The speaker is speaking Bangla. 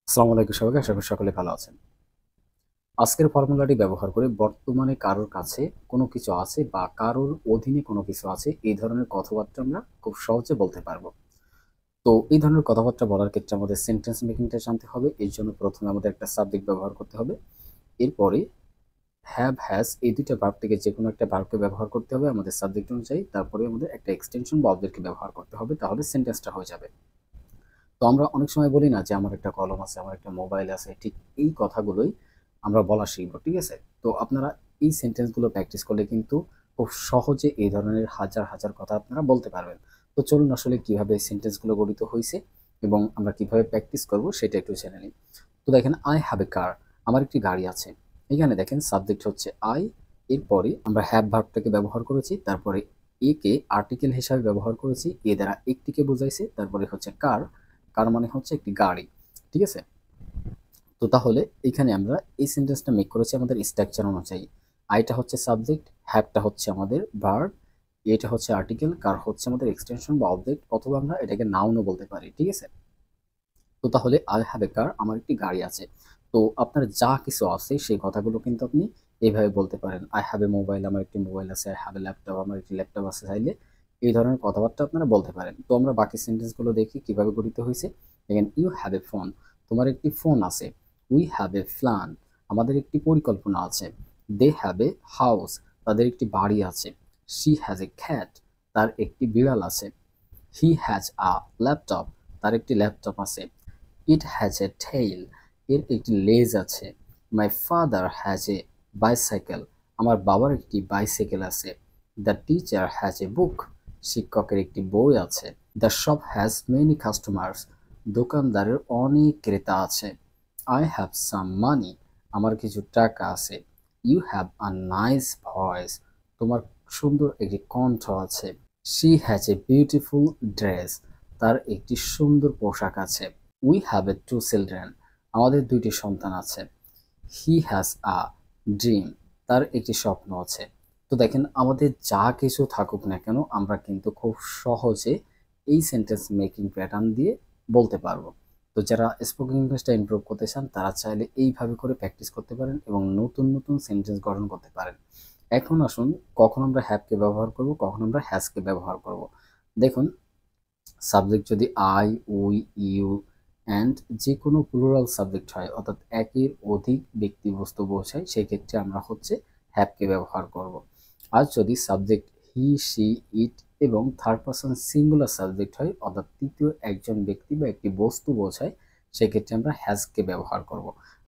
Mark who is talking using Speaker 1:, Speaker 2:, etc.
Speaker 1: আসসালামু আলাইকুম সবাইকে, আশা করি সকলে ভালো আছেন। আজকের ফর্মুলাটি ব্যবহার করে বর্তমানে কারোর কাছে কোনো কিছু আছে বা কারোর অধীনে কোনো কিছু আছে, এই ধরনের কথাবার্তা আমরা খুব সহজে বলতে পারবো। তো এই ধরনের কথাবার্তা বলার ক্ষেত্রে আমাদের সেন্টেন্স মেকিংটা জানতে হবে। এর জন্য প্রথমে আমাদের একটা সাবজেক্ট ব্যবহার করতে হবে। এরপরে হ্যাভ, হ্যাজ এই দুইটা ভার্ব থেকে যেকোনো একটা ভার্বকে ব্যবহার করতে হবে আমাদের সাবজেক্ট অনুযায়ী। তারপরে আমাদের একটা এক্সটেনশন বা অবজেক্টকে ব্যবহার করতে হবে, তাহলে সেন্টেন্সটা হয়ে যাবে। তো আমরা অনেক সময় বলি না যে আমার একটা কলম আছে, আমার একটা মোবাইল আছে, ঠিক এই কথাগুলোই আমরা বলা শিখবো, ঠিক আছে? তো আপনারা এই সেন্টেন্সগুলো প্র্যাকটিস করলে কিন্তু খুব সহজে এই ধরনের হাজার হাজার কথা আপনারা বলতে পারবেন। তো চলুন আসলে কিভাবে এই সেন্টেন্সগুলো গঠিত হয়েছে এবং আমরা কিভাবে প্র্যাকটিস করব সেটা একটু জেনে নিই। তো দেখেন, আই হ্যাভ এ কার, আমার একটি গাড়ি আছে। এখানে দেখেন সাবজেক্ট হচ্ছে আই, এরপরে আমরা হ্যাভ ভার্বটাকে ব্যবহার করেছি, তারপরে এ কে আর্টিকেল হিসাবে ব্যবহার করেছি, এ দ্বারা একটিকে বোঝাইছে, তারপরে হচ্ছে কার, কার মানে হচ্ছে একটি গাড়ি, ঠিক আছে? তো তাহলে এখানে আমরা এই সেন্টেন্সটা মেক করেছি আমাদের স্ট্রাকচার অনুযায়ী। আইটা হচ্ছে সাবজেক্ট, হ্যাভটা হচ্ছে আমাদের ভার্ব, এটা হচ্ছে আর্টিকেল, কার হচ্ছে আমাদের এক্সটেনশন বা অবজেক্ট, অথবা আমরা এটাকে নাউনও বলতে পারি, ঠিক আছে? তো তাহলে আই হ্যাভ এ কার, আমার একটি গাড়ি আছে। তো আপনার যা কিছু আছে সেই কথাগুলো কিন্তু আপনি এইভাবে বলতে পারেন। আই হ্যাভ এ মোবাইল, আমার একটি মোবাইল আছে। আই হ্যাভ এ ল্যাপটপ, আমার একটি ল্যাপটপ আছে। চাইলে এই ধরনের কথাবার্তা আপনারা বলতে পারেন। তো আমরা বাকি সেন্টেন্সগুলো দেখি কিভাবে গঠিত হয়েছে। দেখেন, ইউ হ্যাভ এ ফোন, তোমার একটি ফোন আছে। উই হ্যাভ এ প্ল্যান, আমাদের একটি পরিকল্পনা আছে। দে হ্যাভ এ হাউস, তাদের একটি বাড়ি আছে। শি হ্যাজ এ ক্যাট, তার একটি বিড়াল আছে। হি হ্যাজ আ ল্যাপটপ, তার একটি ল্যাপটপ আছে। ইট হ্যাজ এ টেইল, এর একটি লেজ আছে। My father has a bicycle, আমার বাবার একটি বাইসাইকেল আছে। দ্য টিচার হ্যাজ এ বুক, শিক্ষকের একটি বই আছে। The shop has many customers, দোকানদারের অনেক ক্রেতা আছে। আই হ্যাভ সাম মানি, আমার কিছু টাকা আছে। You have a nice voice, তোমার সুন্দর একটি কণ্ঠ আছে। She has a beautiful dress, তার একটি সুন্দর পোশাক আছে। We have a two children, আমাদের দুইটি সন্তান আছে। হি হ্যাজ আ ড্রিম, তার একটি স্বপ্ন আছে। তো দেখেন, আমাদের যা কিছু থাকুক না কেন আমরা কিন্তু খুব সহজে এই সেন্টেন্স মেকিং প্যাটার্ন দিয়ে বলতে পারবো। তো যারা স্পোকেন ইংলিশটা ইমপ্রুভ করতে চান তারা চাইলে এইভাবে করে প্র্যাকটিস করতে পারেন এবং নতুন নতুন সেন্টেন্স গঠন করতে পারেন। এখন আসুন, কখন আমরা হ্যাভকে ব্যবহার করব, কখন আমরা হ্যাজকে ব্যবহার করব। দেখুন, সাবজেক্ট যদি আই, উই, ইউ অ্যান্ড যে কোনো প্লুরাল সাবজেক্ট হয়, অর্থাৎ একের অধিক ব্যক্তি বস্তু বোঝায়, সেক্ষেত্রে আমরা হচ্ছে হ্যাভকে ব্যবহার করব। আর যদি সাবজেক্ট হি, সি, ইট এবং থার্ড পারসন সিঙ্গুলার সাবজেক্ট হয়, অর্থাৎ তৃতীয় একজন ব্যক্তি বা একটি বস্তু বোঝায়, সেক্ষেত্রে আমরা হ্যাজকে ব্যবহার করব।